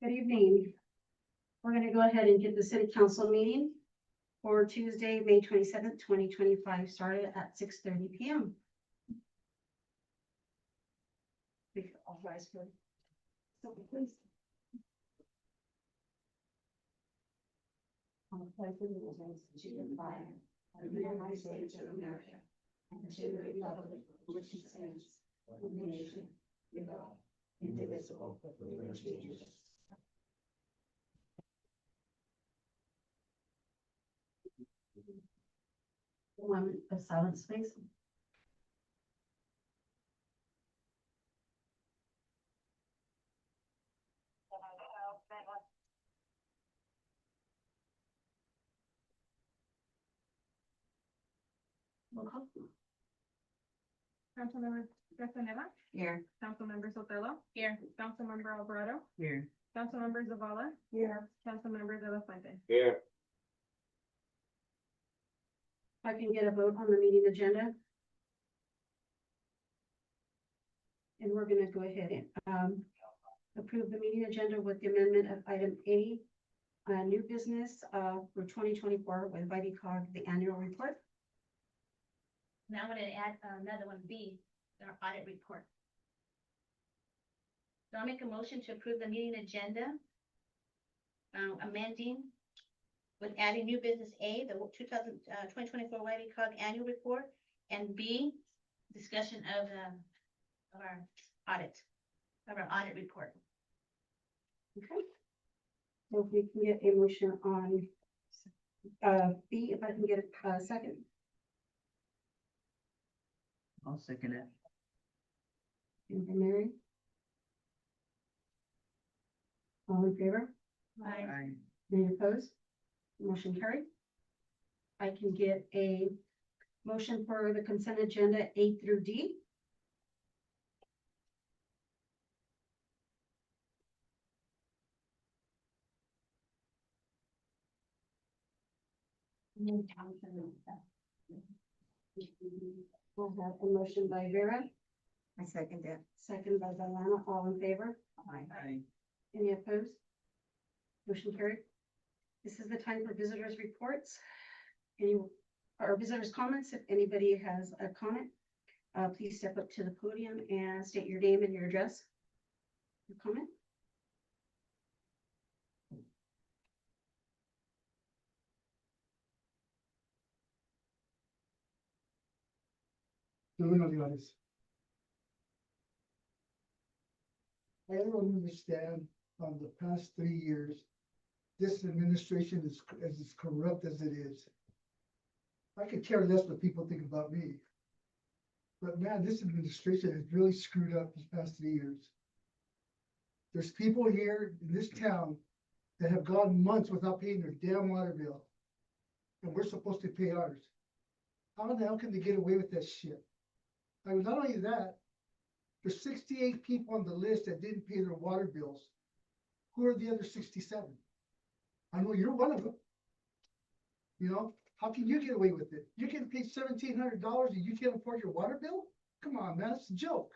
Good evening. We're going to go ahead and get the city council meeting for Tuesday, May 27th, 2025, started at 6:30 p.m. All rise for please. On the pledge of allegiance to the flag of the United States of America and to the republic which stands one nation, indivisible, with liberty and justice. A moment of silence, please. Roll call. Councilmember Castaneda, Here. Councilmember Sotelo. Here. Councilmember Alvarado, Here. Councilmember Zavala, Here. Councilmember De La Fuente. Here. I can get a vote on the meeting agenda. And we're gonna go ahead and approve the meeting agenda with the amendment of item A, new business for 2024 with VidyCog, the annual report. Now I'm gonna add another one, B, our audit report. So I'll make a motion to approve the meeting agenda. Amending with adding new business A, the 2024 YVCOG annual report, and B, discussion of our audit report. Okay. So if we can get a motion on B, if I can get a second. I'll second it. And for Mary. All in favor? Aye. Any opposed? Motion carried. I can get a motion for the consent agenda A through D. We'll have a motion by Vera, I second that. second by Diana, all in favor? Aye. Any opposed? Motion carried. This is the time for visitors' reports. Or visitors' comments. If anybody has a comment, please step up to the podium and state your name and your address. Your comment. I don't understand the past 3 years, this administration is as corrupt as it is. I could care less what people think about me. But man, this administration has really screwed up these past 3 years. There's people here in this town that have gone months without paying their damn water bill. And we're supposed to pay ours. How the hell can they get away with that shit? I mean, not only that, there's 68 people on the list that didn't pay their water bills. Who are the other 67? I know you're one of them. You know, how can you get away with it? You can pay $1,700 and you can't afford your water bill? Come on, man, it's a joke.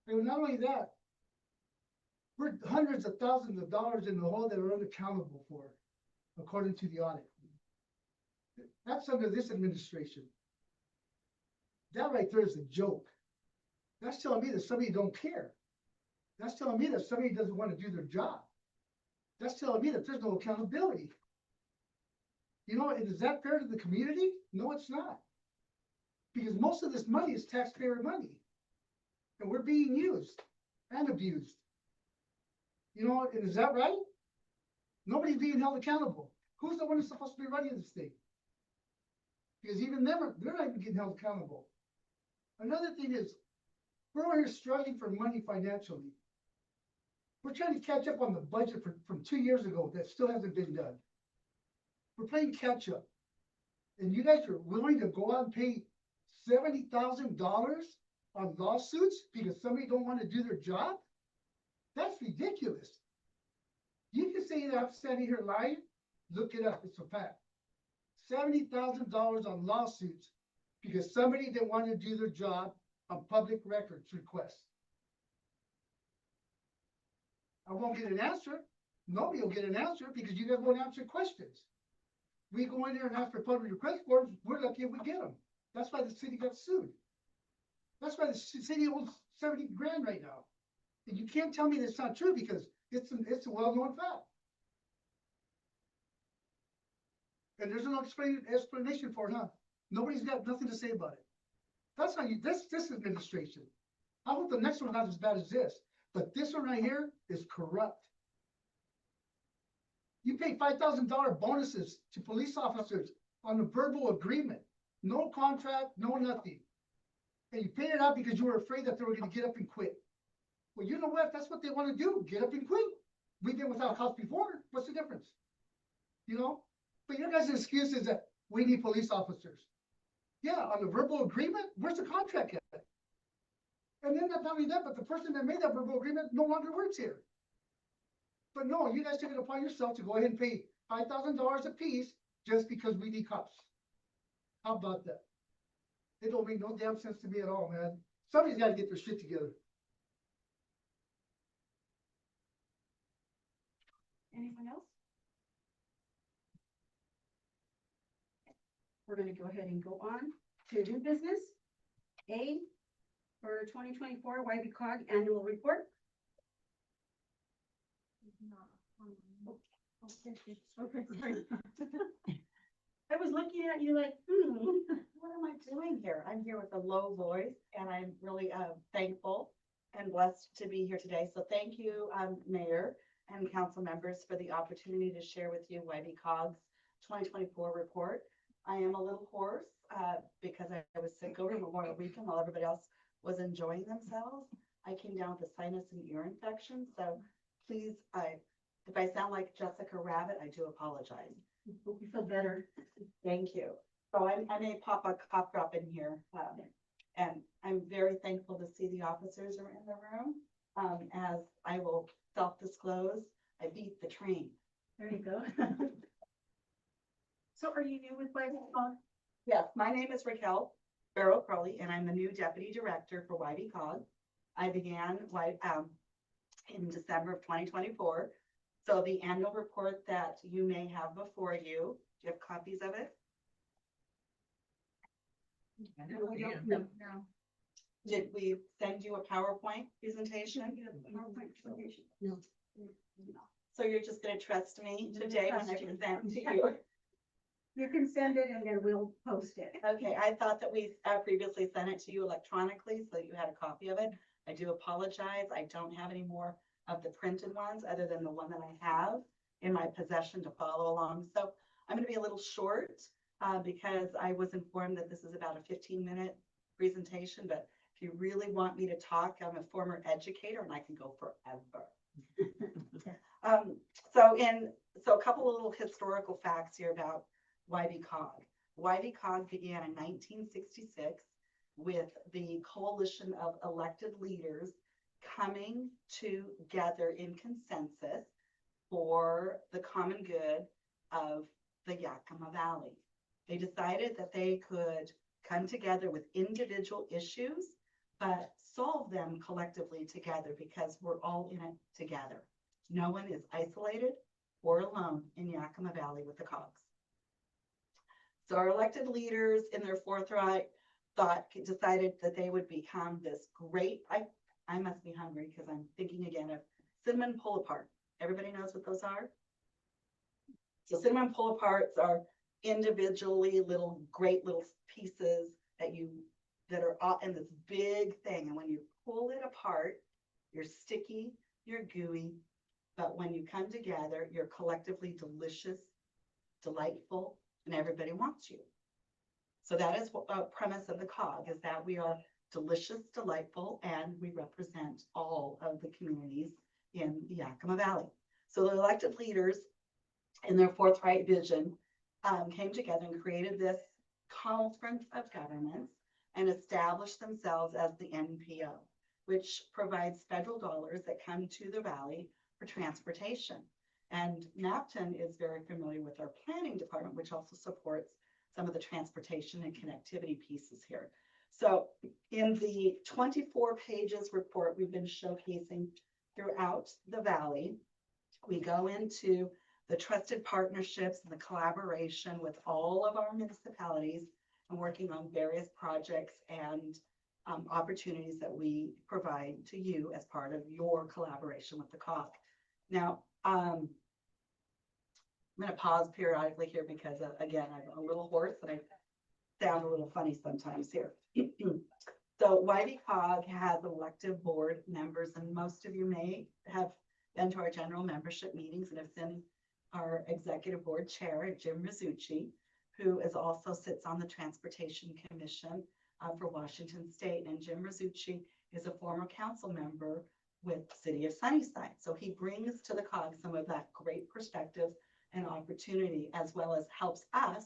And not only that, we're hundreds of thousands of dollars in the hole that are unaccountable for, according to the audit. That's under this administration. That right there is a joke. That's telling me that somebody don't care. That's telling me that somebody doesn't want to do their job. That's telling me that there's no accountability. You know, and is that fair to the community? No, it's not. Because most of this money is taxpayer money. And we're being used. and abused. You know, and is that right? Nobody's being held accountable. Who's the one who's supposed to be running this thing? Because even them, they're not even getting held accountable. Another thing is, we're over here struggling for money financially. We're trying to catch up on the budget from 2 years ago that still hasn't been done. We're playing catch up. And you guys are willing to go out and pay $70,000 on lawsuits because somebody don't want to do their job? That's ridiculous. You can say that I'm standing here lying, look it up, it's a fact. $70,000 on lawsuits because somebody didn't want to do their job on public records requests. I won't get an answer. Nobody will get an answer because you guys won't answer questions. We go in there and ask for public request forms, we're lucky if we get them. That's why the city got sued. That's why the city owes 70 grand right now. And you can't tell me that's not true because it's a well-known fact. And there's no explanation for it, huh? Nobody's got nothing to say about it. That's how you, this administration. I hope the next one's not as bad as this, but this one right here is corrupt. You pay $5,000 bonuses to police officers on a verbal agreement, no contract, no nothing. And you paid it out because you were afraid that they were gonna get up and quit. Well, you know what? If that's what they wanna do, get up and quit. We've been without cops before. What's the difference? You know? But your guys' excuse is that we need police officers. Yeah, on the verbal agreement, where's the contract at? And then not only that, but the person that made that verbal agreement no longer works here. But no, you guys took it upon yourself to go ahead and pay $5,000 a piece just because we need cops. How about that? It don't make no damn sense to me at all, man. Somebody's gotta get their shit together. Anyone else? We're gonna go ahead and go on to new business. A for 2024 YBCOG annual report. Okay, sorry. I was looking at you like, what am I doing here? I'm here with a low voice and I'm really thankful and blessed to be here today. So thank you, Mayor and council members for the opportunity to share with you YBCOG's 2024 report. I am a little hoarse because I was sick over Memorial Weekend while everybody else was enjoying themselves. I came down with a sinus and ear infection. So please, if I sound like Jessica Rabbit, I do apologize. Hope you feel better. Thank you. So I may pop a cough drop in here. And I'm very thankful to see the officers are in the room. As I will self-disclose, I beat the train. There you go. So are you new with YBCOG? Yes, my name is Raquel Barrow Crowley, and I'm the new Deputy Director for YBCOG. I began in December of 2024. So the annual report that you may have before you, do you have copies of it? No. Did we send you a PowerPoint presentation? No. So you're just gonna trust me I'm gonna today when I trust you. present to you? You can send it and then we'll post it. Okay, I thought that we previously sent it to you electronically, so you had a copy of it. I do apologize. I don't have any more of the printed ones other than the one that I have in my possession to follow along. So I'm gonna be a little short because I was informed that this is about a 15-minute presentation, but if you really want me to talk, I'm a former educator and I can go forever. So a couple of little historical facts here about YBCOG. YBCOG began in 1966 with the coalition of elected leaders coming together in consensus for the common good of the Yakima Valley. They decided that they could come together with individual issues, but solve them collectively together because we're all in it together. No one is isolated or alone in Yakima Valley with the COGs. So our elected leaders in their forthright thought decided that they would become this great, I must be hungry because I'm thinking again of cinnamon pull-apart. Everybody knows what those are? So cinnamon pull-aparts are individually great little pieces that are in this big thing. And when you pull it apart, You're sticky, you're gooey, but when you come together, you're collectively delicious, delightful, and everybody wants you. So that is a premise of the COG, is that we are delicious, delightful, and we represent all of the communities in the Yakima Valley. So the elected leaders, in their forthright vision, came together and created this conference of governments and established themselves as the NPO, which provides federal dollars that come to the valley for transportation. And Napton is very familiar with our planning department, which also supports some of the transportation and connectivity pieces here. So in the 24 pages report we've been showcasing throughout the valley, we go into the trusted partnerships and the collaboration with all of our municipalities and working on various projects and opportunities that we provide to you as part of your collaboration with the COG. Now, I'm going to pause periodically here because, again, I'm a little hoarse and I sound a little funny sometimes here. So YVCOG has elective board members, and most of you may have been to our general membership meetings and have seen our executive board chair, Jim Rizzucci, who is also sits on the Transportation Commission for Washington State. And Jim Rizzucci is a former council member with the city of Sunnyside. So he brings to the COG some of that great perspective and opportunity, as well as helps us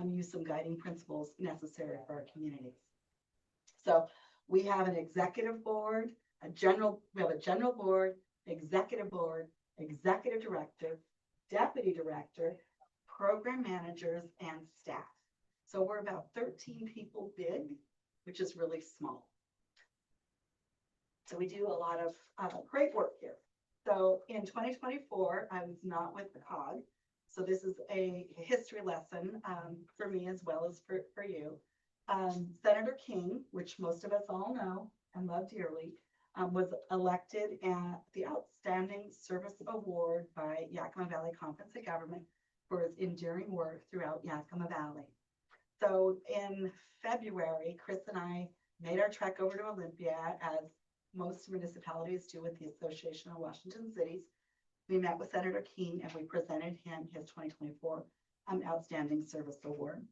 use some guiding principles necessary for our communities. So we have an executive board, we have a general board, executive board, executive director, deputy director, program managers, and staff. So we're about 13 people big, which is really small. So we do a lot of great work here. So in 2024, I was not with the COG. So this is a history lesson for me as well as for you. Senator King, which most of us all know and love dearly, was elected at the Outstanding Service Award by Yakima Valley Conference of Government for his enduring work throughout Yakima Valley. So in February, Chris and I made our trek over to Olympia, as most municipalities do with the Association of Washington Cities. We met with Senator King and we presented him his 2024 Outstanding Service Award.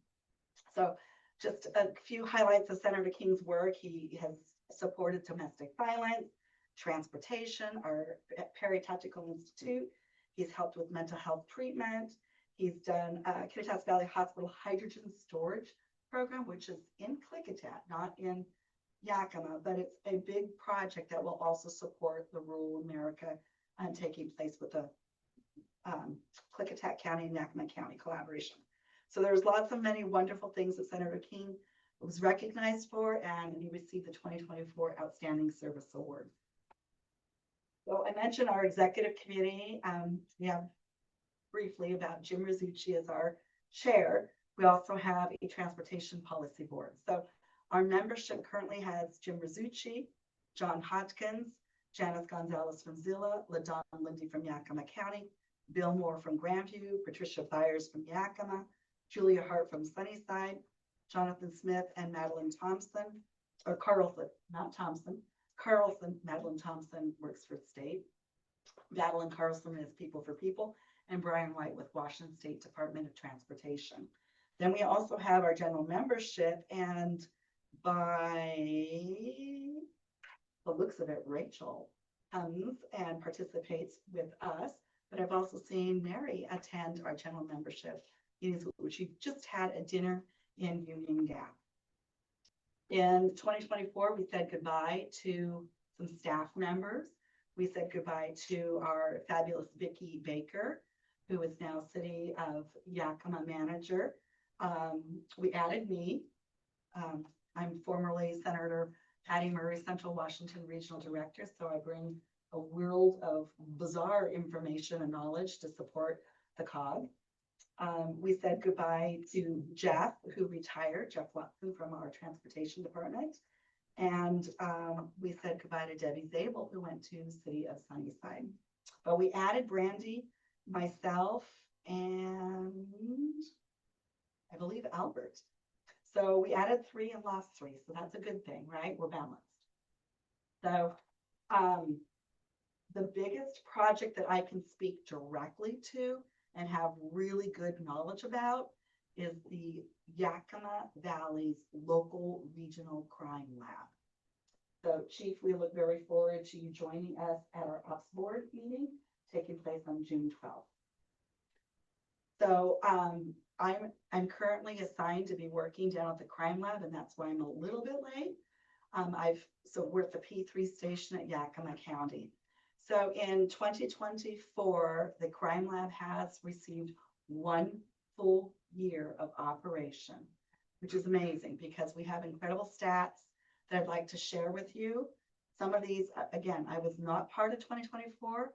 So just a few highlights of Senator King's work. He has supported domestic violence, transportation, our Perry-Tactical Institute. He's helped with mental health treatment. He's done Kittitas Valley Hospital hydrogen storage program, which is in Klickitat, not in Yakima, but it's a big project that will also support the rural America taking place with the Klickitat County and Yakima County collaboration. So there's lots of many wonderful things that Senator King was recognized for, and he received the 2024 Outstanding Service Award. So I mentioned our executive committee. We have briefly about Jim Rizzucci as our chair. We also have a transportation policy board. So our membership currently has Jim Rizzucci, John Hodgkins, Janice Gonzalez from Zilla, LaDon Lindy from Yakima County, Bill Moore from Grandview, Patricia Byers from Yakima, Julia Hart from Sunnyside, Jonathan Smith and Madeline Thompson, or Carlson, not Thompson. Carlson, Madeline Thompson works for the state. Madeline Carlson is People for People, and Brian White with Washington State Department of Transportation. Then we also have our general membership, and by the looks of it, Rachel comes and participates with us, but I've also seen Mary attend our general membership meetings, which she just had a dinner in Union Gap. In 2024, we said goodbye to some staff members. We said goodbye to our fabulous Vicki Baker, who is now City of Yakima manager. We added me. I'm formerly Senator Patty Murray, Central Washington Regional Director, so I bring a world of bizarre information and knowledge to support the COG. We said goodbye to Jeff, who retired, Jeff Watson from our transportation department. And we said goodbye to Debbie Zabel, who went to the City of Sunnyside. But we added Brandy, myself, and I believe Albert. So we added 3 and lost 3. So that's a good thing, right? We're balanced. So The biggest project that I can speak directly to and have really good knowledge about is the Yakima Valley's local regional crime lab. So Chief, we look very forward to you joining us at our Ops Board meeting taking place on June 12th. So I'm currently assigned to be working down at the crime lab, and that's why I'm a little bit late. So we're at the P3 station at Yakima County. So in 2024, the crime lab has received 1 full year of operation, which is amazing because we have incredible stats that I'd like to share with you. Some of these, again, I was not part of 2024.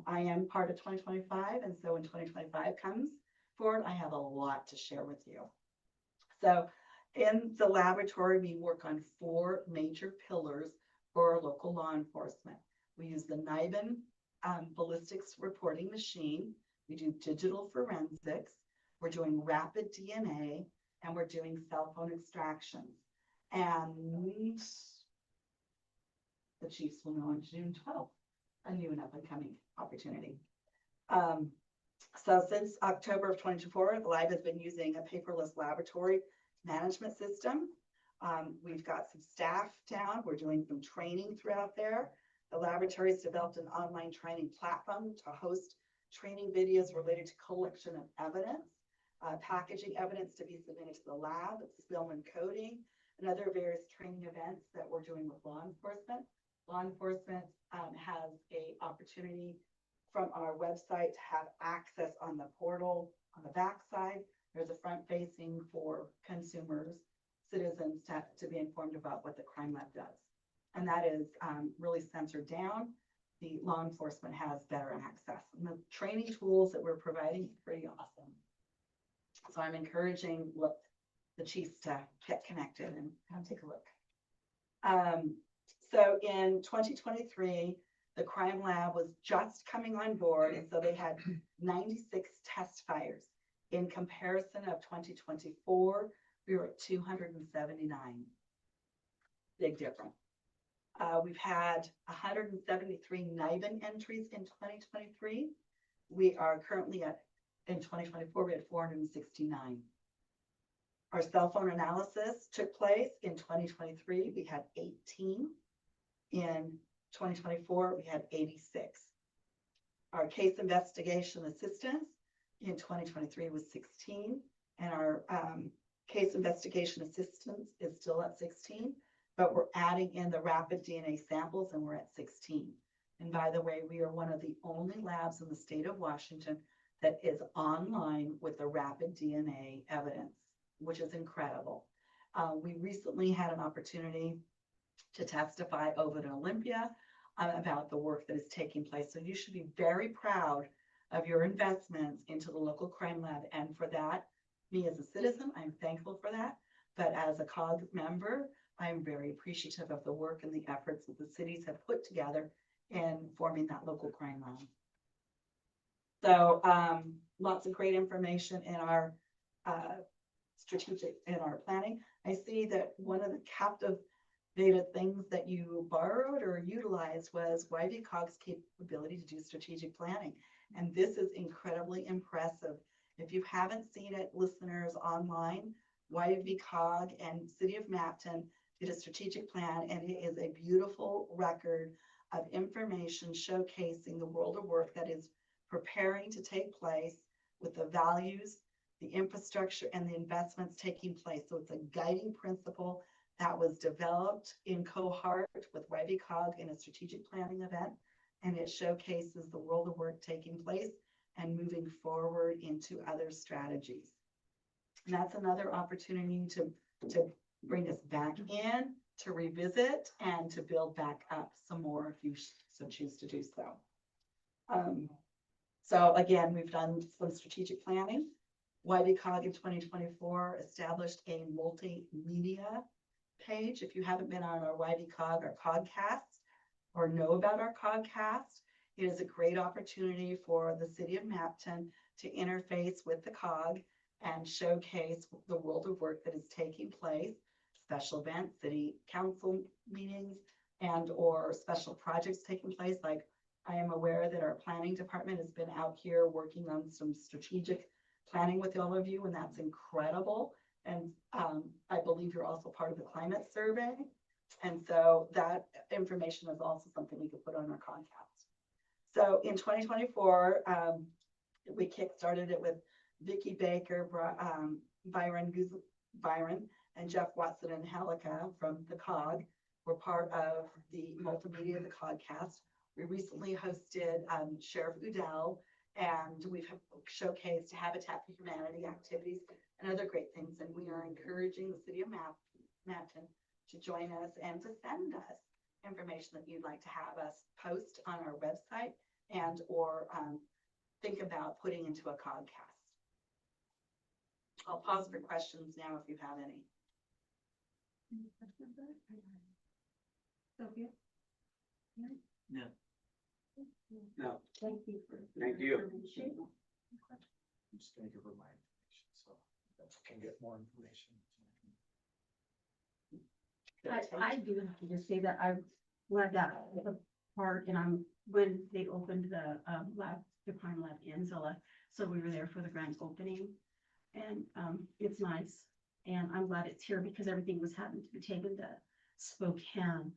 I am part of 2025. And so when 2025 comes forward, I have a lot to share with you. So in the laboratory, we work on 4 major pillars for our local law enforcement. We use the NIBIN ballistics reporting machine. We do digital forensics. We're doing rapid DNA, and we're doing cell phone extractions. And the chiefs will know on June 12th, a new and up and coming opportunity. So since October of 2024, the lab has been using a paperless laboratory management system. We've got some staff down. We're doing some training throughout there. The laboratory has developed an online training platform to host training videos related to collection of evidence, packaging evidence to be submitted to the lab, film and coding, and other various training events that we're doing with law enforcement. Law enforcement has an opportunity from our website to have access on the portal on the backside. There's a front facing for consumers, citizens to be informed about what the crime lab does. And that is really censored down. The law enforcement has better access. And the training tools that we're providing are pretty awesome. So I'm encouraging the chiefs to get connected and come take a look. So in 2023, the crime lab was just coming on board, and so they had 96 test fires. In comparison of 2024, we were at 279. Big difference. We've had 173 NIBIN entries in 2023. We are currently in 2024, we had 469. Our cell phone analysis took place in 2023. We had 18. In 2024, we had 86. Our case investigation assistance in 2023 was 16. And our case investigation assistance is still at 16. But we're adding in the rapid DNA samples and we're at 16. And by the way, we are one of the only labs in the state of Washington that is online with the rapid DNA evidence, which is incredible. We recently had an opportunity to testify over at Olympia about the work that is taking place. So you should be very proud of your investments into the local crime lab. And for that, me as a citizen, I'm thankful for that. But as a COG member, I'm very appreciative of the work and the efforts that the cities have put together in forming that local crime lab. So lots of great information in our in our planning. I see that one of the captivated things that you borrowed or utilized was YVCOG's capability to do strategic planning. And this is incredibly impressive. If you haven't seen it, listeners online, YVCOG and City of Mapton did a strategic plan, and it is a beautiful record of information showcasing the world of work that is preparing to take place with the values, the infrastructure, and the investments taking place. So it's a guiding principle that was developed in cohort with YVCOG in a strategic planning event, and it showcases the world of work taking place and moving forward into other strategies. And that's another opportunity to bring us back in, to revisit, and to build back up some more if you so choose to do so. So again, we've done some strategic planning. YVCOG in 2024 established a multimedia page. If you haven't been on our YVCOG or COGcast or know about our COGcast, it is a great opportunity for the City of Mapton to interface with the COG and showcase the world of work that is taking place, special events, city council meetings, and or special projects taking place. Like I am aware that our planning department has been out here working on some strategic planning with all of you, and that's incredible. And I believe you're also part of the climate survey. And so that information is also something we could put on our Comcast. So in 2024, we kickstarted it with Vicky Baker, Byron, and Jeff Watson and Helica from the COG. We're part of the multimedia of the COGcast. We recently hosted Sheriff Udell, and we've showcased Habitat for Humanity activities and other great things. And we are encouraging the city of Mapton to join us and to send us information that you'd like to have us post on our website and or think about putting into a Comcast. I'll pause for questions now if you have any. Any questions? Sophia? No. No. Thank you for. Thank you. information. I'm just gonna give her my information, so that I can get more information. I do have to just say that I'm glad that the part, and when they opened the lab, the crime lab in Zilla, so we were there for the grand opening. And it's nice, and I'm glad it's here because everything was having to be taken to Spokane.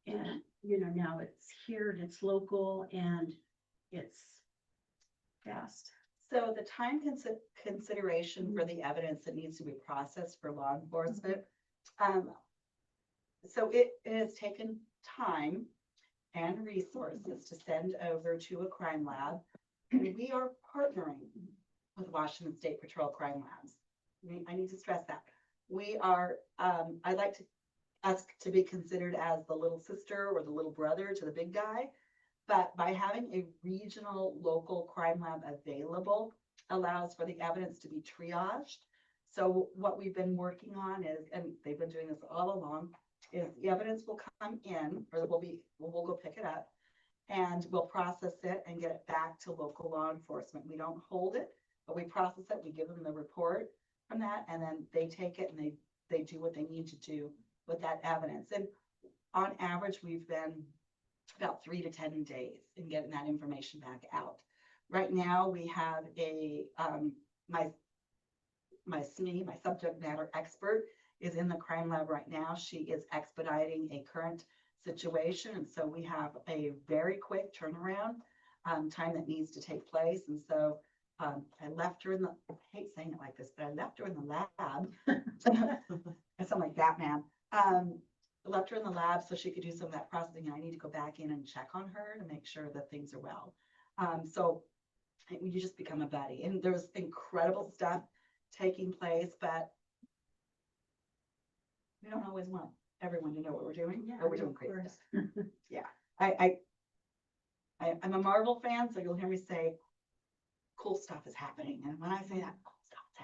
And, you know, now it's here and it's local and it's fast. So the time consideration for the evidence that needs to be processed for law enforcement. So it has taken time and resources to send over to a crime lab. And we are partnering with Washington State Patrol Crime Labs. I need to stress that. We are, I'd like to ask to be considered as the little sister or the little brother to the big guy. But by having a regional local crime lab available allows for the evidence to be triaged. So what we've been working on is, and they've been doing this all along, is the evidence will come in, or we'll go pick it up, and we'll process it and get it back to local law enforcement. We don't hold it, but we process it, we give them the report from that, and then they take it and they do what they need to do with that evidence. And on average, we've been about 3 to 10 days in getting that information back out. Right now, we have my SME, my subject matter expert, is in the crime lab right now. She is expediting a current situation. And so we have a very quick turnaround time that needs to take place. And so I left her in the, I hate saying it like this, but I left her in the lab. I sound like Batman. I left her in the lab so she could do some of that processing. And I need to go back in and check on her to make sure that things are well. So you just become a buddy. And there's incredible stuff taking place, but we don't always want everyone to know what we're doing, or we're doing great stuff. Yeah, I'm a Marvel fan, so you'll hear me say cool stuff is happening. And when I say that, cool stuff is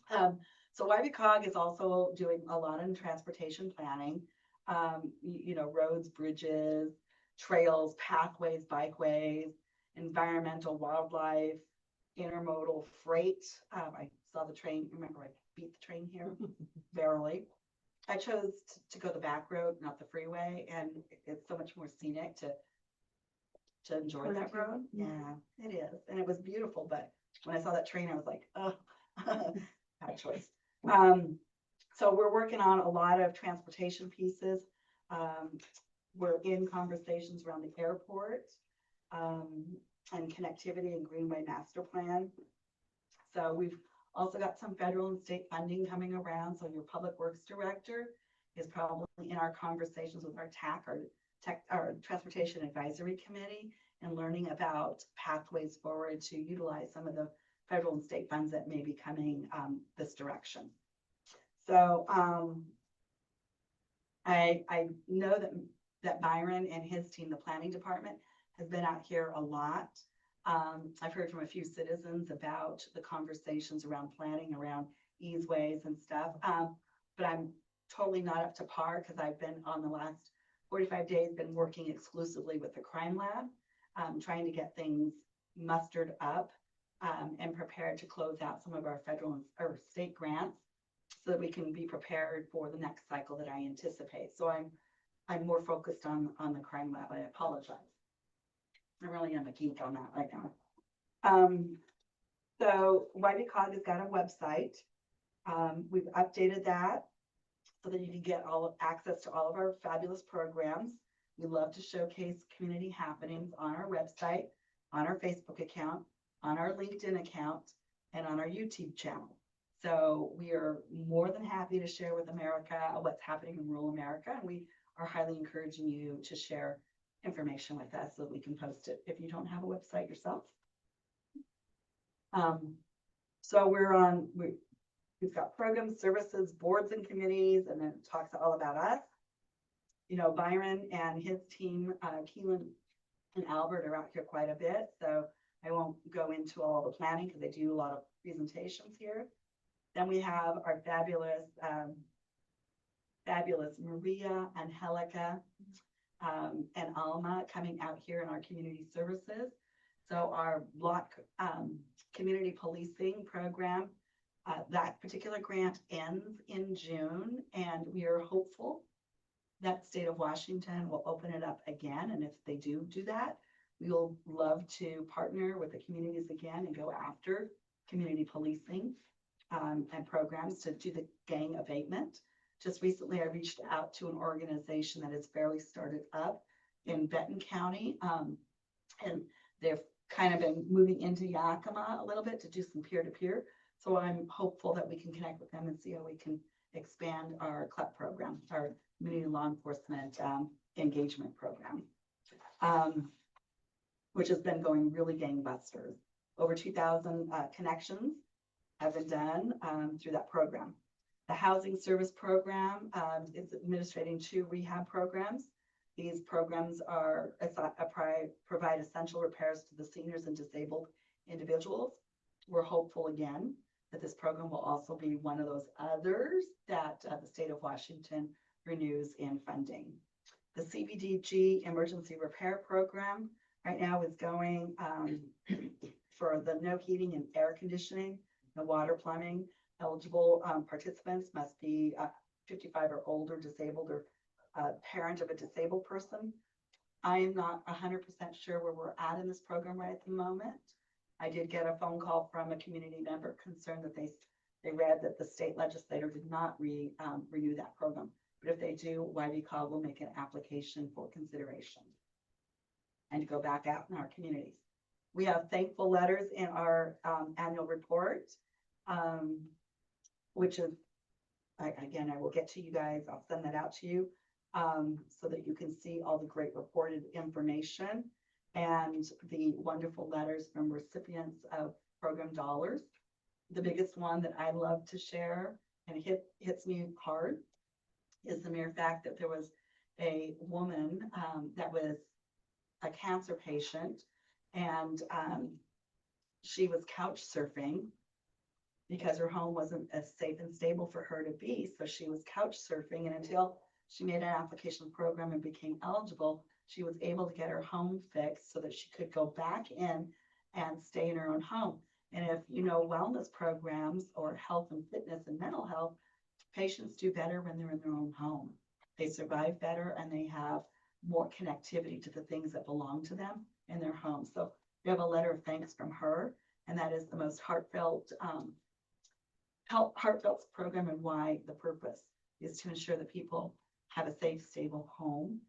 happening. So YBCOG is also doing a lot in transportation planning, you know, roads, bridges, trails, pathways, bikeways, environmental, wildlife, intermodal freight. I saw the train. Remember, I beat the train here, barely. I chose to go the back road, not the freeway, and it's so much more scenic to enjoy that road. Yeah, it is, and it was beautiful. But when I saw that train, I was like, oh, bad choice. So we're working on a lot of transportation pieces. We're in conversations around the airport and connectivity and Greenway Master Plan. So we've also got some federal and state funding coming around. So your Public Works Director is probably in our conversations with our our Transportation Advisory Committee and learning about pathways forward to utilize some of the federal and state funds that may be coming this direction. So I know that Byron and his team, the planning department, has been out here a lot. I've heard from a few citizens about the conversations around planning, around easeways and stuff. But I'm totally not up to par because I've been on the last 45 days, been working exclusively with the crime lab, trying to get things mustered up and prepared to close out some of our federal or state grants so that we can be prepared for the next cycle that I anticipate. So I'm I'm more focused on the crime lab. I apologize. I really am a geek on that right now. So YBCOG has got a website. We've updated that so that you can get access to all of our fabulous programs. We love to showcase community happenings on our website, on our Facebook account, on our LinkedIn account, and on our YouTube channel. So we are more than happy to share with America what's happening in rural America, and we are highly encouraging you to share information with us so that we can post it if you don't have a website yourself. So we've got programs, services, boards and committees, and then it talks all about us. You know, Byron and his team, Keelan and Albert are out here quite a bit, so I won't go into all the planning because they do a lot of presentations here. Then we have our fabulous Maria, Angelica, and Alma coming out here in our community services. So our block community policing program, that particular grant ends in June, and we are hopeful that state of Washington will open it up again. And if they do that, we will love to partner with the communities again and go after community policing and programs to do the gang abatement. Just recently, I reached out to an organization that has barely started up in Benton County, and they've kind of been moving into Yakima a little bit to do some peer-to-peer. So I'm hopeful that we can connect with them and see how we can expand our CLEP program, our community law enforcement engagement program, which has been going really gangbusters. Over 2,000 connections have been done through that program. The housing service program is administrating 2 rehab programs. These programs provide essential repairs to the seniors and disabled individuals. We're hopeful again that this program will also be one of those others that the state of Washington renews in funding. The CBDG emergency repair program right now is going for the no heating and air conditioning, no water plumbing. Eligible participants must be 55 or older, disabled, or parent of a disabled person. I am not 100% sure where we're at in this program right at the moment. I did get a phone call from a community member concerned that they read that the state legislator did not renew that program. But if they do, YBCOG will make an application for consideration and to go back out in our communities. We have thankful letters in our annual report, which is, again, I will get to you guys. I'll send that out to you so that you can see all the great reported information and the wonderful letters from recipients of program dollars. The biggest one that I love to share and hits me hard is the mere fact that there was a woman that was a cancer patient, and she was couch surfing because her home wasn't as safe and stable for her to be. So she was couch surfing, and until she made an application program and became eligible, she was able to get her home fixed so that she could go back in and stay in her own home. And if you know wellness programs or health and fitness and mental health, patients do better when they're in their own home. They survive better and they have more connectivity to the things that belong to them in their home. So we have a letter of thanks from her, and that is the most heartfelt program, and why the purpose is to ensure that people have a safe, stable home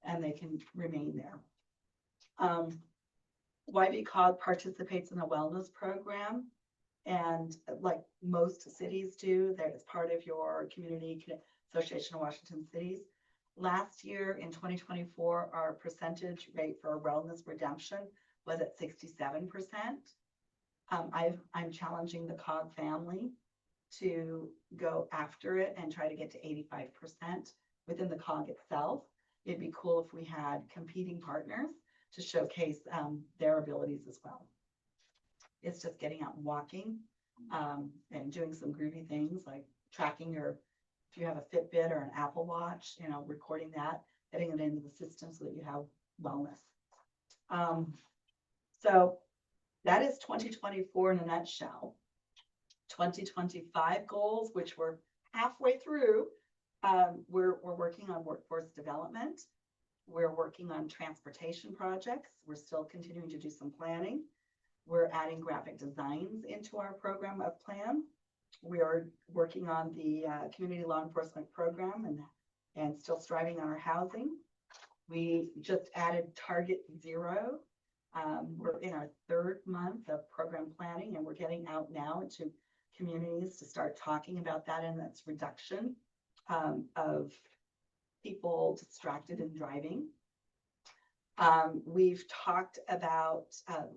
and they can remain there. YBCOG participates in a wellness program, and like most cities do, that is part of your Community Association of Washington Cities. Last year in 2024, our percentage rate for wellness redemption was at 67%. I'm challenging the COG family to go after it and try to get to 85% within the COG itself. It'd be cool if we had competing partners to showcase their abilities as well. It's just getting out and walking and doing some groovy things like tracking your, if you have a Fitbit or an Apple Watch, you know, recording that, getting it into the system so that you have wellness. So that is 2024 in a nutshell. 2025 goals, which we're halfway through. We're working on workforce development. We're working on transportation projects. We're still continuing to do some planning. We're adding graphic designs into our program of plan. We are working on the community law enforcement program and still striving on our housing. We just added Target Zero. We're in our third month of program planning, and we're getting out now into communities to start talking about that, and that's reduction of people distracted in driving. We've talked about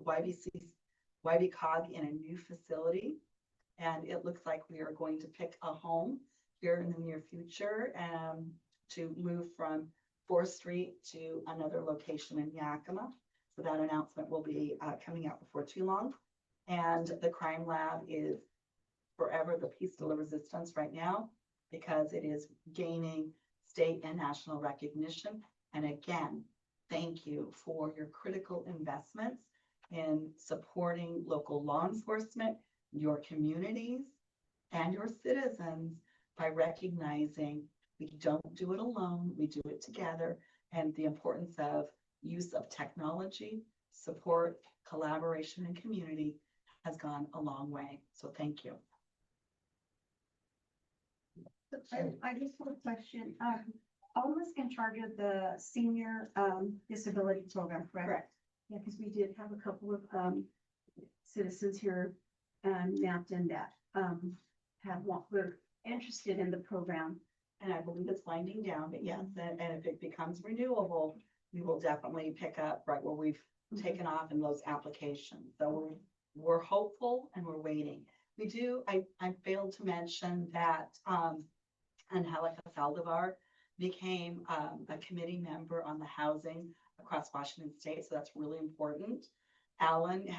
YBCOG in a new facility, and it looks like we are going to pick a home here in the near future to move from 4th Street to another location in Yakima. So that announcement will be coming out before too long. And the crime lab is forever the piece de la resistance right now, because it is gaining state and national recognition. And again, thank you for your critical investments in supporting local law enforcement, your communities, and your citizens by recognizing we don't do it alone, we do it together, and the importance of use of technology, support, collaboration, and community has gone a long way. So thank you. I just have a question. Alma's in charge of the senior disability program, correct? Yeah, because we did have a couple of citizens here in Napton that were interested in the program. And I believe it's winding down, but yes, and if it becomes renewable, we will definitely pick up right where we've taken off in those applications. So we're hopeful and we're waiting. We do, I failed to mention that Angelica Saldivar became a committee member on the housing across Washington State, so that's really important. Alan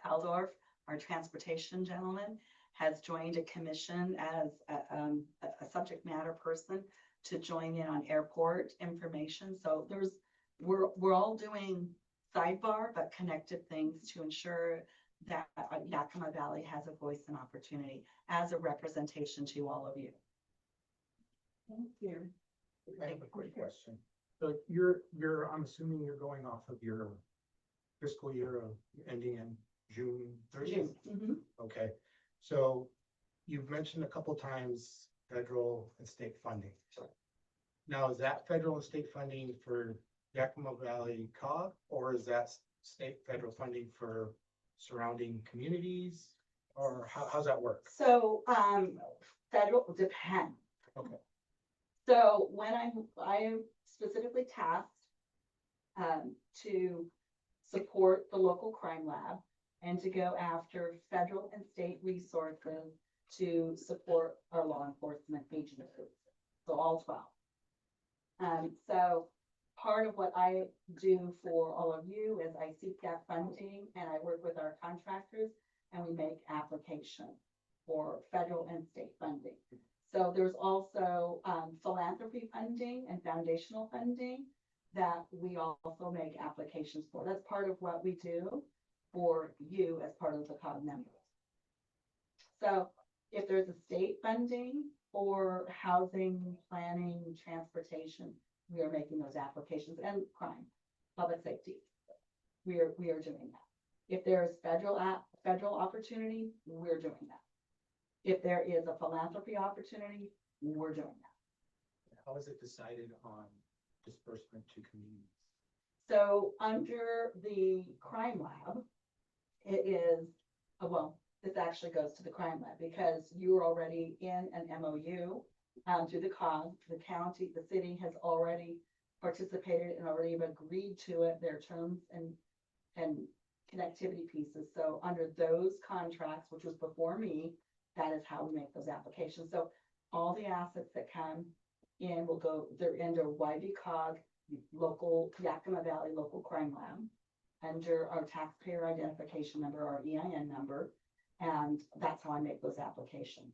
Aldorf, our transportation gentleman, has joined a commission as a subject matter person to join in on airport information. So we're all doing sidebar but connected things to ensure that Yakima Valley has a voice and opportunity as a representation to all of you. Thank you. I have a quick question. So I'm assuming you're going off of your fiscal year of ending in June 30th? Mhm. Okay, so you've mentioned a couple times federal and state funding. Now, is that federal and state funding for Yakima Valley COG, or is that state federal funding for surrounding communities? Or how's that work? So federal depends. Okay. So when I am specifically tasked to support the local crime lab and to go after federal and state resources to support our law enforcement agencies. So all 12. So part of what I do for all of you is I seek that funding and I work with our contractors and we make application for federal and state funding. So there's also philanthropy funding and foundational funding that we also make applications for. That's part of what we do for you as part of the COG members. So if there's a state funding for housing, planning, transportation, we are making those applications, and crime, public safety. We are doing that. If there's federal opportunity, we're doing that. If there is a philanthropy opportunity, we're doing that. How is it decided on disbursement to communities? So under the crime lab, it is, well, this actually goes to the crime lab because you're already in an MOU through the COG, the county, the city has already participated and already agreed to it, their terms and connectivity pieces. So under those contracts, which was before me, that is how we make those applications. So all the assets that come in will go, they're under YBCOG, local Yakima Valley Local Crime Lab, under our taxpayer identification number, our EIN number, and that's how I make those applications.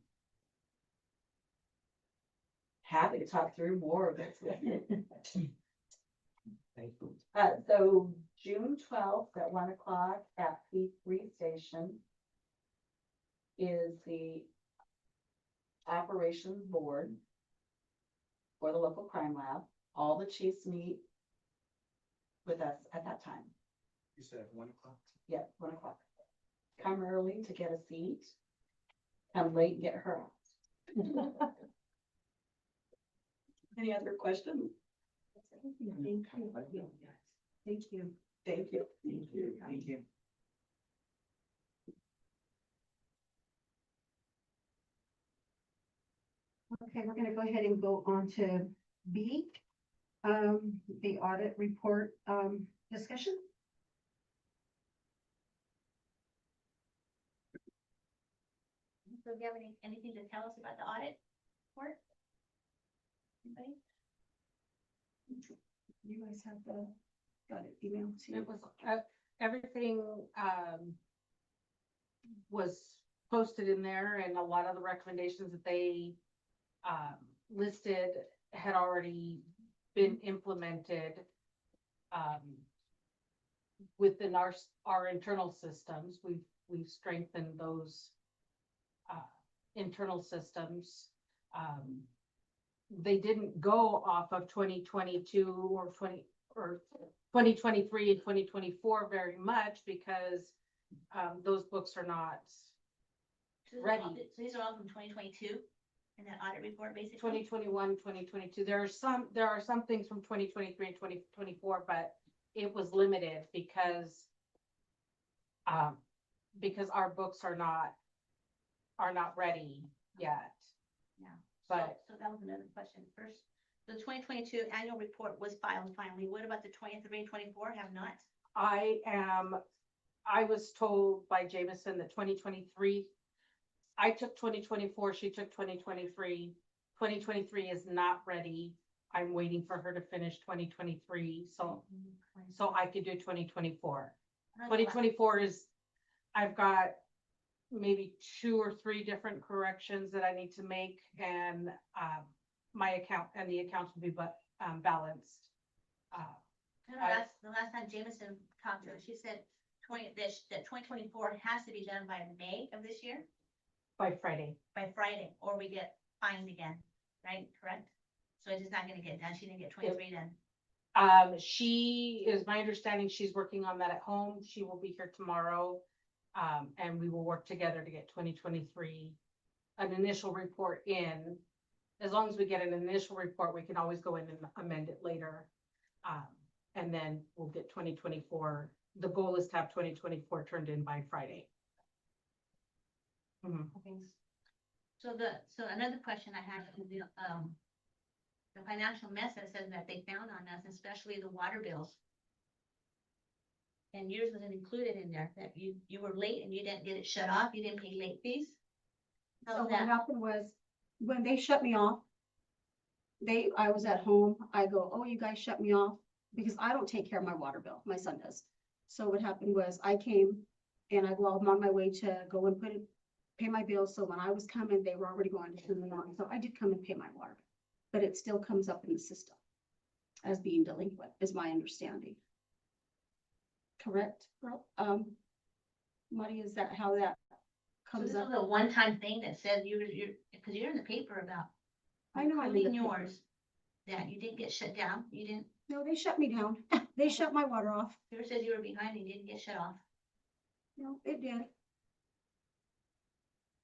Happy to talk through more of it. Thank you. So June 12th at 1 o'clock at P3 Station is the operations board. for the local crime lab. All the chiefs meet with us at that time. You said 1 o'clock? Yeah, 1 o'clock. Come early to get a seat. Come late and get her out. Any other questions? Thank you. Thank you. Thank you. Thank you. Thank you. Okay, we're gonna go ahead and go on to B, the audit report, discussion. So do you have anything to tell us about the audit report? Anybody? You guys have got it emailed to you. It was, everything, was posted in there, and a lot of the recommendations that they, listed had already been implemented, within our internal systems. We've strengthened those, internal systems. They didn't go off of 2022 or 2023 and 2024 very much because those books are not So these are ready. all- So these are all from 2022 in that audit report, basically? 2021, 2022. There are some things from 2023 and 2024, but it was limited because our books are not ready yet. Yeah. But So that was another question. First, the 2022 annual report was filed finally. What about the 23 and 24 have not? I was told by Jameson that 2023, I took 2024, she took 2023. 2023 is not ready. I'm waiting for her to finish 2023, so I could do 2024. 2024 is, I've got maybe 2 or 3 different corrections that I need to make, and my account and the accounts will be balanced. The last time Jameson talked to us, she said that 2024 has to be done by May of this year, By Friday. by Friday, or we get fined again, right? Correct? So it's just not gonna get done. She didn't get 23 done. She is my understanding, she's working on that at home. She will be here tomorrow. And we will work together to get 2023, an initial report in. As long as we get an initial report, we can always go in and amend it later. And then we'll get 2024. The goal is to have 2024 turned in by Friday. Mhm. So another question I have is the financial mess that says that they found on us, especially the water bills. And yours wasn't included in there, that you were late and you didn't get it shut off, you didn't pay late fees? So How's what that? happened was, when they shut me off, I was at home, I go, oh, you guys shut me off, because I don't take care of my water bill, my son does. So what happened was, I came and I'm on my way to go and pay my bills, so when I was coming, they were already going to turn me on, so I did come and pay my water bill. But it still comes up in the system as being delinquent, is my understanding. Correct, girl? Marty, is that how that So comes this up? was a one-time thing that said because you're in the paper about I know I'm in the including paper. yours, that you didn't get shut down, you didn't, No, they shut me down. They shut my water off. yours says you were behind and you didn't get shut off. No, it did.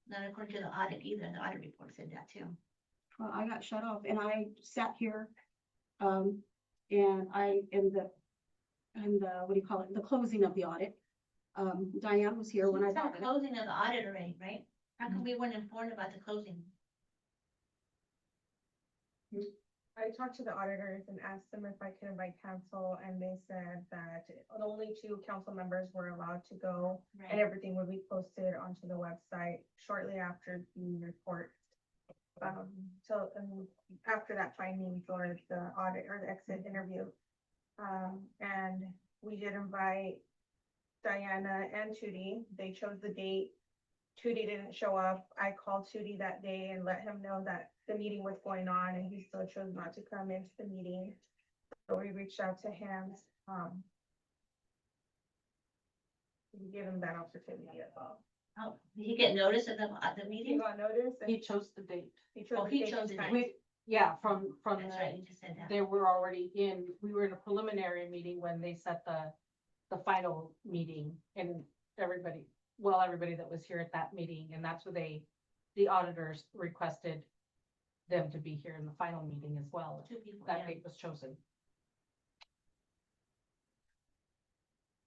Not according to the audit either, the audit report said that too. Well, I got shut off and I sat here. And what do you call it? The closing of the audit. Diane was here when I It's not bought it. closing of the audit already, right? How come we weren't informed about the closing? I talked to the auditors and asked them if I could invite council, and they said that only 2 council members were allowed to go, and Right. everything would be posted onto the website shortly after the report. And after that finding for the audit or the exit interview. And we did invite Diana and Tootie. They chose the date. Tootie didn't show up. I called Tootie that day and let him know that the meeting was going on, and he still chose not to come into the meeting. So we reached out to him. We gave him that opportunity as well. Oh, did he get notice of the He meeting? got notice and He chose the date. he chose. Oh, the he date chose and the time. date. Yeah, from That's right, you just said that. they were already in, we were in a preliminary meeting when they set the final meeting and everybody that was here at that meeting, and that's what the auditors requested them to be here in the final meeting as well. Two people, That yeah. date was chosen.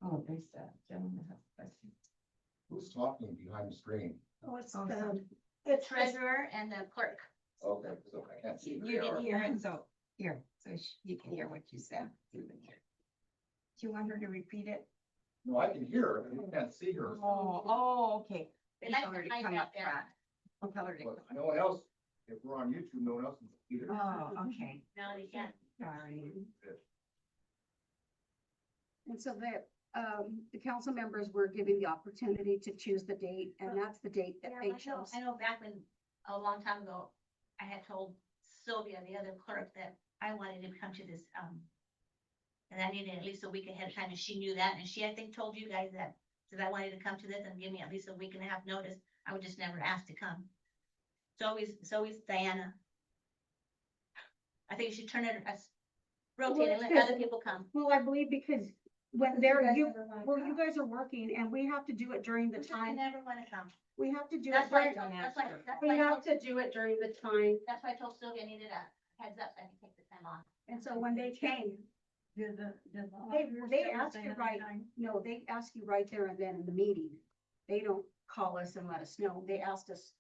Oh, there's a gentleman has a question. Who's talking behind the screen? Oh, it's, The treasurer and the clerk. Okay, so I can't see. You didn't hear it, so here, so you can hear what you said. Do you want her to repeat it? No, I can hear her, but I can't see her. Oh, okay. They like Tell her to to hide come back up there. front. I'll tell her to. But no one else, if we're on YouTube, no one else can see her. Oh, okay. No, they can't. Sorry. And so the council members were given the opportunity to choose the date, and that's the date that Yeah, they I know, chose. I know back when, a long time ago, I had told Sylvia, the other clerk, that I wanted to come to this, and I needed at least a week ahead of time, and she knew that, and she, I think, told you guys that I wanted to come to this and give me at least a week and a half notice. I would just never ask to come. It's always Diana. I think you should turn it as rotate and let other people come. Well, I believe because when you guys are working and we have to do it during the Who said time, they never wanna come? we have to do That's it why, during, that's we why I have told, to do it during the time. that's why I told Sylvia I needed a heads up so I can take the time off. And so when they came, they ask you right, no, they ask you right there and then in the meeting. They don't call us and let us know. They asked us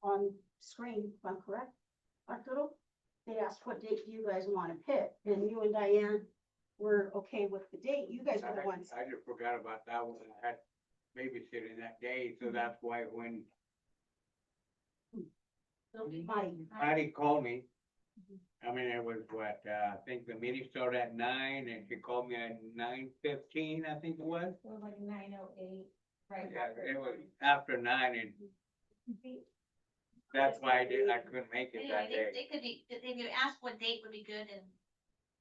on screen, if I'm correct, Arturo? They asked what date do you guys want to pick, and you and Diane were okay with the date. You guys were the ones. I just forgot about that one. I had babysitting that day, so that's why when Patty called me, I mean, it was what, I think the meeting started at 9 and she called me at 9:15, I think it was. Well, like 9:08, right? Yeah, it was after 9 and that's why I couldn't make it that Anyway, day. they could be, if you asked what date would be good, and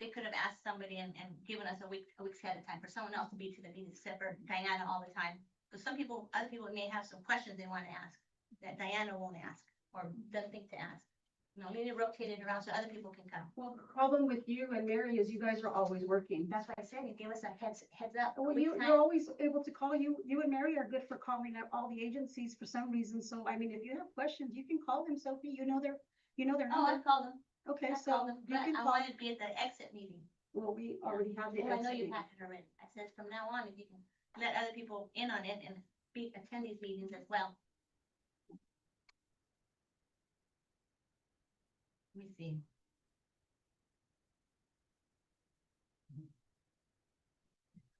they could have asked somebody and given us a week's ahead of time for someone else to be to the meeting, except for Diana all the time. Because other people may have some questions they want to ask, that Diana won't ask, or doesn't think to ask. You know, we need to rotate it around so other people can come. Well, the problem with you and Mary is you guys are always working. That's why I said, you give us a heads up. a Well, week's you're time. always able to call you and Mary are good for calling out all the agencies for some reason. So, I mean, if you have questions, you can call them, Sophie. You know their Oh, I number. called them. Okay, I so called them, you but can I call. wanted to be at the exit meeting. Well, we already have the. Well, I know exit you meeting. have it already. I said from now on, if you can let other people in on it and attend these meetings as well. Let me see.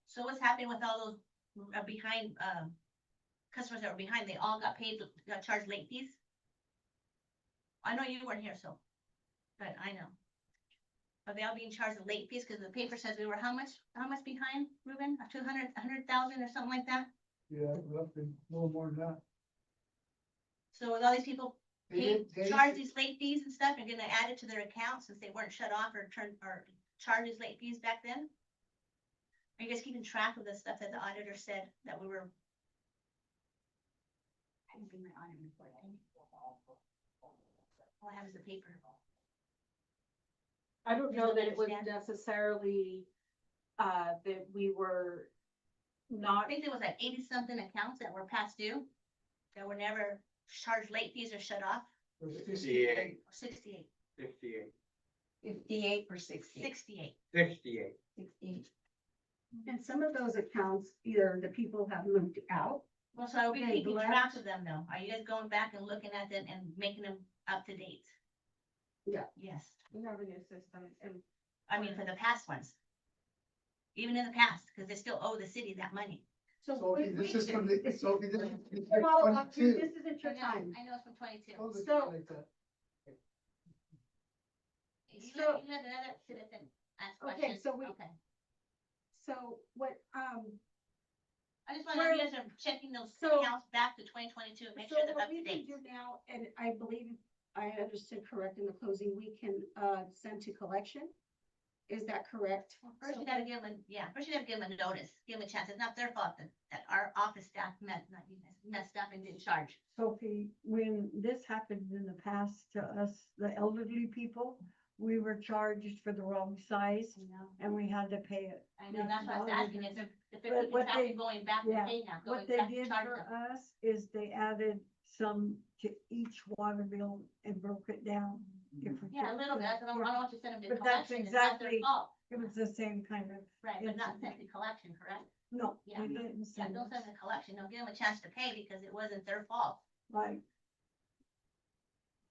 So what's happening with all those behind, customers that were behind? They all got paid, got charged late fees? I know you weren't here, so, but I know. Are they all being charged late fees? Cause the paper says we were how much behind, Ruben? 100,000 or something like that? Yeah, roughly, a little more than that. So with all these people They pay, didn't- they charge didn't- these late fees and stuff, you're gonna add it to their account since they weren't shut off or charge these late fees back then? Are you guys keeping track of the stuff that the auditor said that we were? I didn't bring my audit report. All I have is the paper. I don't You know don't that it was understand? necessarily, that we were I not, think there was like 80-something accounts that were past due, that were never charged late fees or shut off, It was 68, or 68, 68, 58 or 68? 68. 68. 68. And some of those accounts, either the people have moved out. Well, so are we Okay, keeping left. track of them though? Are you guys going back and looking at them and making them up to date? Yeah. Yes, We have a new system and I mean, for the past ones. Even in the past, because they still owe the city that money. So Sophie, this is from the, Sophie, this is Well, 22. this isn't your time. I know it's from 22. Oh, this is So- like that. You So- let another citizen ask Okay, questions. so we- Okay. So what, I just want to know if you guys are checking those So- accounts back to 2022 and make so sure they're what up to we can date. do now, and I believe I understood correct in the closing, we can, send to collection. Is that correct? First, you gotta give them, first you gotta give them a notice, give them a chance. It's not their fault that our office staff messed up and didn't charge. Sophie, when this happened in the past to us, the elderly people, we were charged for the wrong size You know, and we had to pay it. I know, that's what I was asking, if they're But keeping what track they- of going back to yeah, pay now, What going they back to did charge for them. us is they added some to each water bill and broke it down. different- Yeah, a little bit, I don't want you to send them to But that's collection, it's not their exactly- fault, It was the same kind of, right, but not sent to collection, correct? no, Yeah. we didn't Yeah, send don't send them to collection, don't give them a chance to pay because it wasn't their fault. like,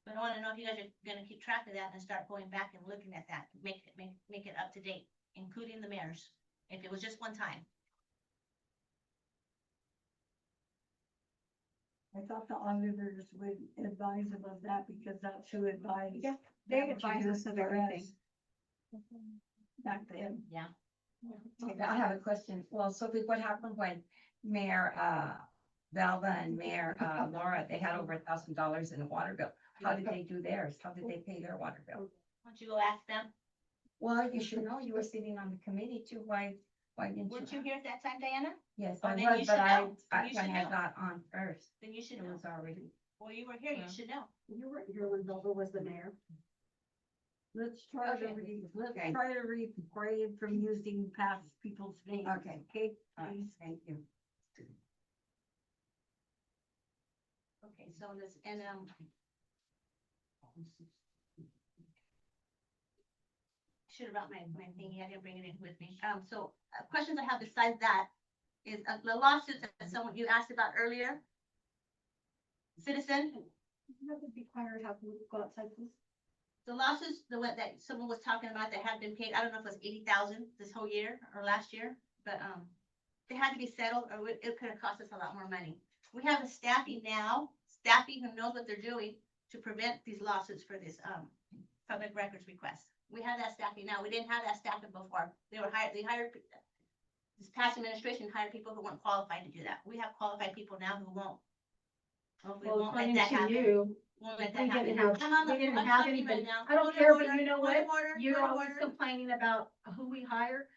But I wanna know if you guys are gonna keep track of that and start going back and looking at that, make it up to date, including the mayors, if it was just one time. I thought the auditors would advise about that because that's who advised. Yeah, they advise us of everything. Back then. Yeah. Okay, I have a question. Well, Sophie, what happened when Mayor, Valva and Mayor, Laura, they had over $1,000 in a water bill? How did they do theirs? How did they pay their water bill? Why don't you go ask them? Well, you should know, you were sitting on the committee too. Why didn't Weren't you? you here at that time, Diana? Yes, Oh, I then you was, should but know. Then you when should I know. got on first, Then you should it know. was already. Well, you were here, you should know. You weren't here when Belva was the mayor. Let's try to Okay. try to refrain from using past people's names. Okay. Okay, All right, please. thank you. Okay, so this, should have brought my thingy, I didn't bring it in with me. So, questions I have besides that is, the lawsuits that someone, you asked about earlier. Citizen, You have to be quiet, have to go outside, please. the lawsuits, the one that someone was talking about that had been paid, I don't know if it was 80,000 this whole year or last year, but, they had to be settled or it could have cost us a lot more money. We have a staffing now, who knows what they're doing to prevent these lawsuits for this, public records request. We have that staffing now. We didn't have that staffing before. They hired, this past administration hired people who weren't qualified to do that. We have qualified people now who won't. Hopefully Well, won't let according that to happen. you, Won't let we that happen. didn't have, I'm on the- we didn't I'm have talking anybody. right now. I don't Point of care, but order, you know point of what? order, You're point of always order. complaining about who we hire.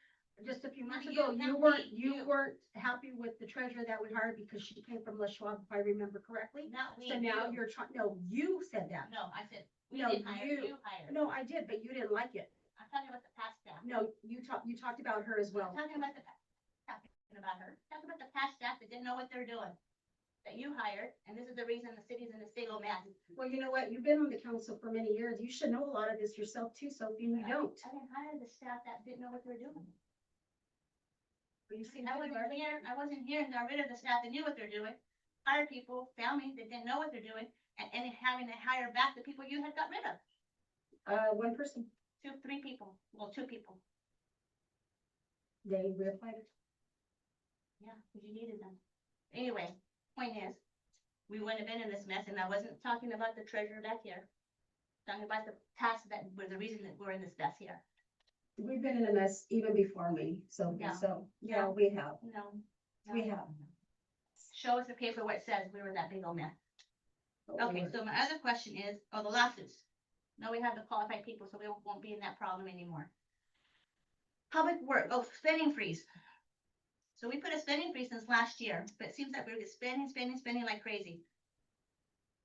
Just a few months Not ago, you, you not weren't, me, you you. weren't happy with the treasurer that we hired because she came from La Schwab, if I remember correctly. Not me, So now you. you're trying, no, you said that. No, I said, we No, didn't hire, you- you hired. No, I did, but you didn't like it. I'm talking about the past staff. No, you talked about her as well. I'm talking about talking about her, talking about the past staff that didn't know what they're doing. That you hired, and this is the reason the city's in this big old mess. Well, you know what? You've been on the council for many years. You should know a lot of this yourself too, Sophie, and you don't. I didn't hire the staff that didn't know what they were doing. You see, I wasn't here and got rid of the staff that knew what they're doing. Hired people, found me, that didn't know what they're doing, and having to hire back the people you had got rid of. one person, 3 people, well, 2 people, they reapplied. yeah, because you needed them. Anyway, point is, we wouldn't have been in this mess, and I wasn't talking about the treasurer back here. Talking about the tasks that were the reason that we're in this mess here. We've been in a mess even before me, so, Yeah. yeah, we have, No. we have. Show us the paper where it says we were in that big old mess. Okay, so my other question is, the lawsuits. Now we have the qualified people, so we won't be in that problem anymore. Public work, spending freeze. So we put a spending freeze since last year, but it seems like we're just spending like crazy.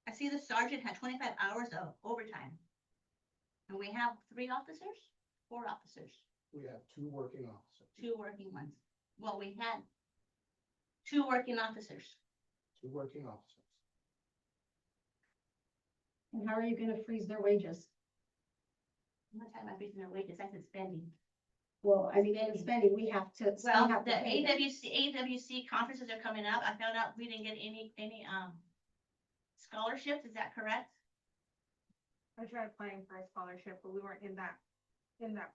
I see the sergeant had 25 hours of overtime. And we have 3 officers, 4 officers, We have 2 working officers, 2 working ones. Well, we had 2 working officers. 2 working officers. And how are you gonna freeze their wages? I'm not talking about freezing their wages, I said spending. Well, I mean, in spending, we have to. we Well, have to the pay them. AWC conferences are coming up. I found out we didn't get any scholarships. Is that correct? I tried applying for a scholarship, but we weren't in that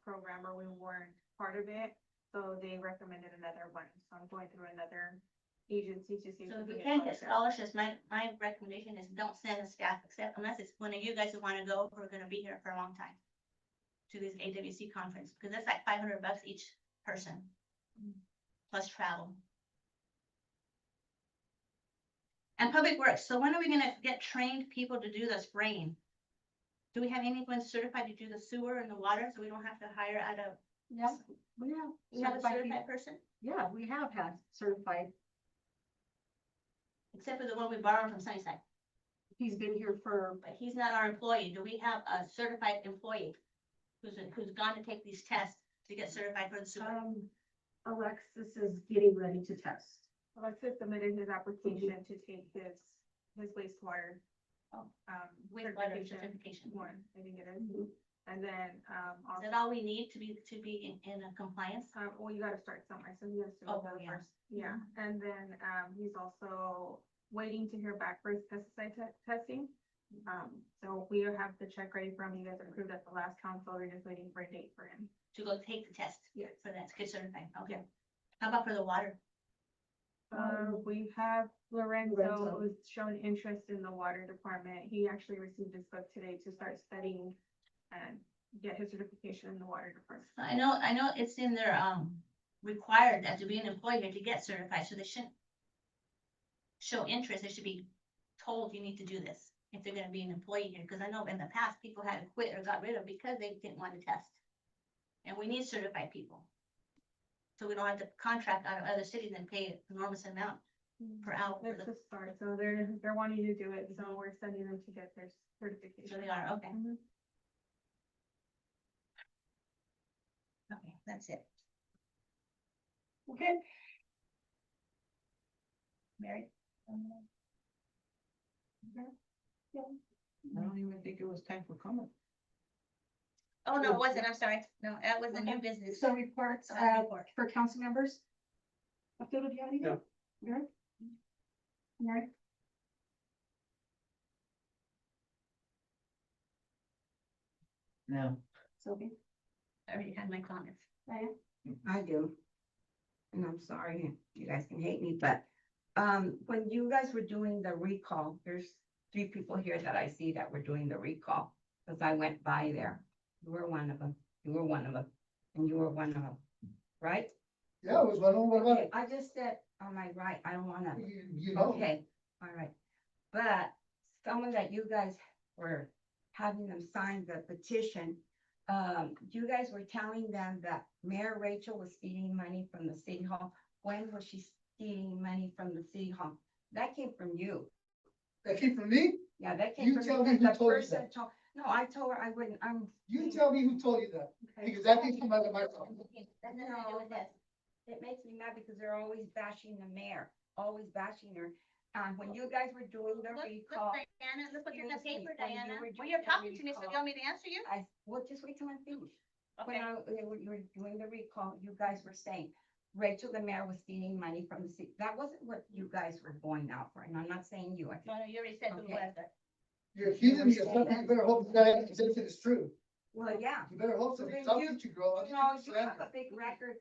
program, or we weren't part of it. So they recommended another one. So I'm going through another agency to see. So if we we can can't get scholarship. scholarships, my recommendation is don't send the staff except unless it's one of you guys who want to go, who are gonna be here for a long time. To this AWC conference, because that's like $500 each person. Plus travel. And public works, so when are we gonna get trained people to do the spraying? Do we have anyone certified to do the sewer and the water, so we don't have to hire out of Yeah, we have. You have a certified certified people. person, Yeah, we have had certified. except for the one we borrowed from Sunnyside, He's been here for, but he's not our employee. Do we have a certified employee? Who's gone to take these tests to get certified for the super? Alexis is getting ready to test. Alexis submitted his application to take his wastewater. Oh, Wastewater certification. one, I think it is. And then, Is that all we need to be in a compliance? well, you gotta start somewhere, so he has to. Oh, go yeah. first. Yeah, and then, he's also waiting to hear back for his pesticide testing. So we have the check ready for him. You guys approved at the last council. We're just waiting for a date for him. To go take the test Yes. for that, to get certified, okay. How about for the water? We have Lorenzo Lorenzo. who's shown interest in the water department. He actually received his book today to start studying and get his certification in the water department. I know it's in their, required that to be an employee here to get certified, so they shouldn't show interest, they should be told you need to do this if they're gonna be an employee here, because I know in the past, people had to quit or got rid of because they didn't want to test. And we need certified people. So we don't have to contract out of other cities and pay enormous amount per hour for That's the, a start. So they're wanting to do it. So we're sending them to get their certification. so they are, okay, Mhm. okay, that's it. Okay. Mary? I don't even think it was time for comment. Oh, no, it wasn't, I'm sorry, no, that was the new business. So reports, Report. for council members? Abdullah, do you have anything? No. Mary? Mary? No. Sophie? I already had my comments. Diane? I do. And I'm sorry, you guys can hate me, but, when you guys were doing the recall, there's 3 people here that I see that were doing the recall. Cause I went by there. You were one of them, you were one of them, and you were one of them, right? Yeah, it was one on, what about Okay, it? I just said, am I right? I don't wanna. You know, Okay, all right. But someone that you guys were having them sign the petition, you guys were telling them that Mayor Rachel was stealing money from the city hall. When was she stealing money from the city hall? That came from you. that came from me? Yeah, that You came from tell me because who the told you person that. told, no, I told her I wouldn't, You tell me who told you that, because that didn't come out of my mouth. That's nothing to do with this. It makes me mad because they're always bashing the mayor, always bashing her. When you guys were doing the Look, recall, Diana, look what's in the Excuse me, paper, when you Diana. were Well, doing you're the talking to me, so recall- you want me to answer you? well, just wait till I finish. Okay. When you were doing the recall, you guys were saying Rachel, the mayor, was stealing money from the city. That wasn't what you guys were going out for, and I'm not saying you. No, no, you already said who it Okay. was, but You're accusing me of something, you better hope that accusation is true. Well, yeah. You better hope so, Well, then because I'll you- teach you, girl. I'll You know, teach you you have a slander. big record,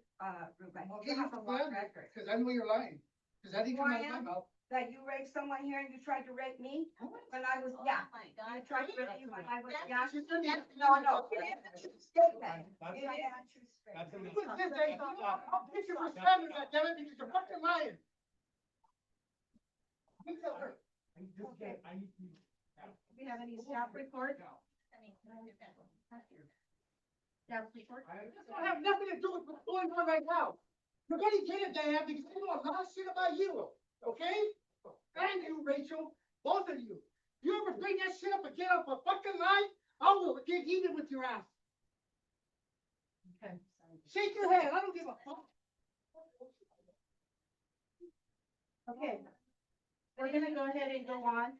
Ruben. I'll You give you have a some long slander, record. because I know you're lying, because I didn't come out of my Ryan? mouth. That you raped someone here and you tried to rape me when I was, yeah. Oh my You God. tried to rape me when I was, That's- yeah. that's- No, no. It is a true statement. That's- It is a true that's statement. Who is this, eh? I'll teach you for slander, goddammit, because you're fucking lying. You tell her. Do we have any staff report? I mean, Staff report? This don't have nothing to do with what's going on right now. You're gonna get it, Diane, because I know a lot of shit about you, okay? And you, Rachel, both of you. You ever bring that shit up again up a fucking line, I will get even with your ass. Okay. Shake your head, I don't give a fuck. Okay. We're gonna go ahead and go on.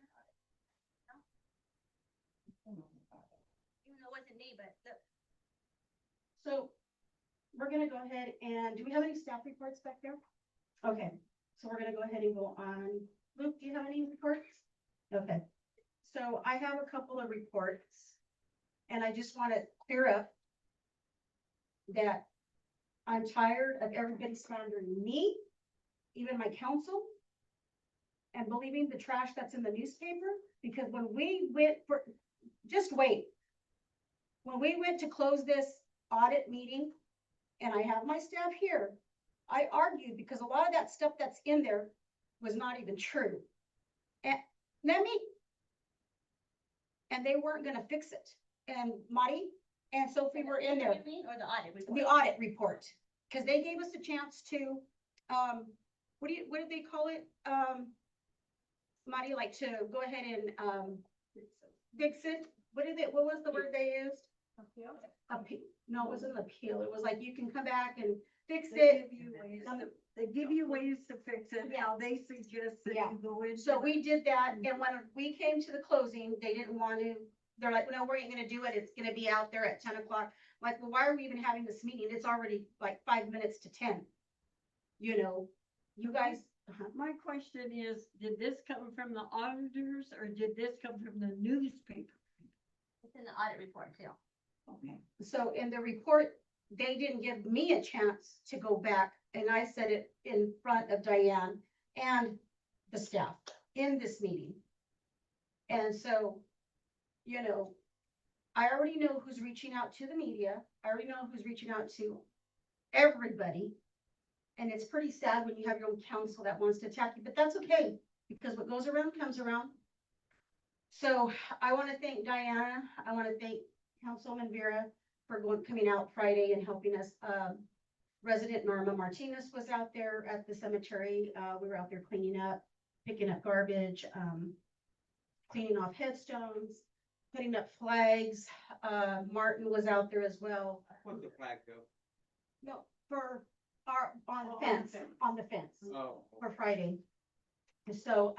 even though it wasn't me, but look, So we're gonna go ahead and, do we have any staff reports back there? Okay, so we're gonna go ahead and go on. Luke, do you have any reports? Okay, so I have a couple of reports. And I just want to clear up that I'm tired of everybody slandering me, even my council, and believing the trash that's in the newspaper, because when we went for, just wait. When we went to close this audit meeting, and I have my staff here, I argued because a lot of that stuff that's in there was not even true. And let me, and they weren't gonna fix it. And Marty, And Sophie were in there. You mean, or the audit report? The audit report, because they gave us a chance to, what did they call it? Marty, like to go ahead and, fix it. What was the word they used? Appeal. No, it wasn't appeal. It was like you can come back and fix it. They give you ways to fix it, how they suggest that Yeah. you go in. So we did that, and when we came to the closing, they didn't want to, they're like, no, we ain't gonna do it, it's gonna be out there at 10 o'clock. Like, well, why are we even having this meeting? It's already like 5 minutes to 10. You know, you guys, My question is, did this come from the auditors or did this come from the newspaper? It's in the audit report too. Okay. so in the report, they didn't give me a chance to go back, and I said it in front of Diane and the staff in this meeting. And so, you know, I already know who's reaching out to the media. I already know who's reaching out to everybody. And it's pretty sad when you have your own council that wants to attack you, but that's okay, because what goes around comes around. So I want to thank Diana. I want to thank Councilwoman Vera for coming out Friday and helping us. Resident Norma Martinez was out there at the cemetery. We were out there cleaning up, picking up garbage, cleaning off headstones, putting up flags. Martin was out there as well. What's the flag go? No, for on the fence, on the fence Oh. for Friday. So,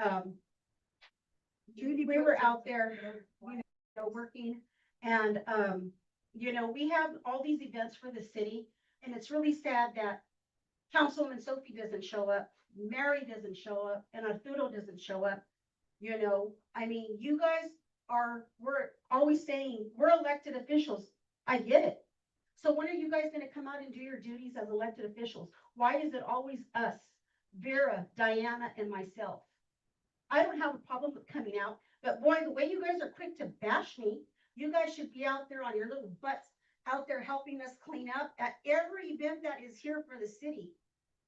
Judy we were puts out there, you know, working, and, you know, we have all these events for the city, and it's really sad that Councilwoman Sophie doesn't show up, Mary doesn't show up, and Arturo doesn't show up. You know, I mean, you guys we're always saying, we're elected officials. I get it. So when are you guys gonna come out and do your duties as elected officials? Why is it always us, Vera, Diana, and myself? I don't have a problem with coming out, but boy, the way you guys are quick to bash me, you guys should be out there on your little butts, out there helping us clean up at every event that is here for the city,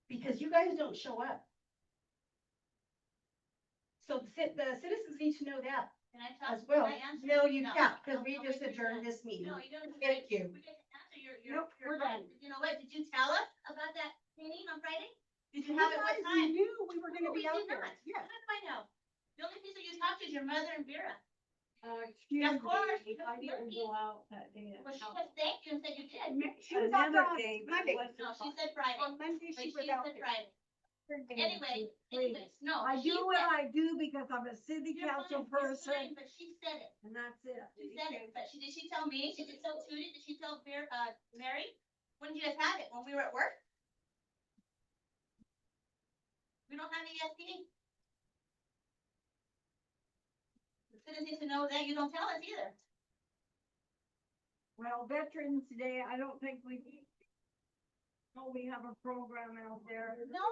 because you guys don't show up. So the citizens need to know that Can I talk? as well. Can I answer? No, you can't, because No, we no, just wait, adjourned you're this meeting. No, you don't. Thank you. We didn't answer your, Nope, we're done. You know what, did you tell us about that meeting on Friday? Did you You have it what guys time? knew we were gonna No, be we out did there. not. Yeah. How do I know? The only people you talked to is your mother and Vera. Excuse Of course, me, I didn't go out that day. Well, she said thank you and said you did. She was out there Another on day, but Monday. it wasn't No, she said Friday. On Monday, But she she was out said there. Friday. Anyway, Please. no. I she do what said- I do because I'm a city You're council fine, you're fine, person But she said it. and that's it. She said it, but did she tell me? Did she tell Tootie? Did she tell Mary? When did you guys have it? When we were at work? We don't have ESP. The citizens need to know that. You don't tell us either. Well, Veterans Day, I don't think we have a program out there. No, no.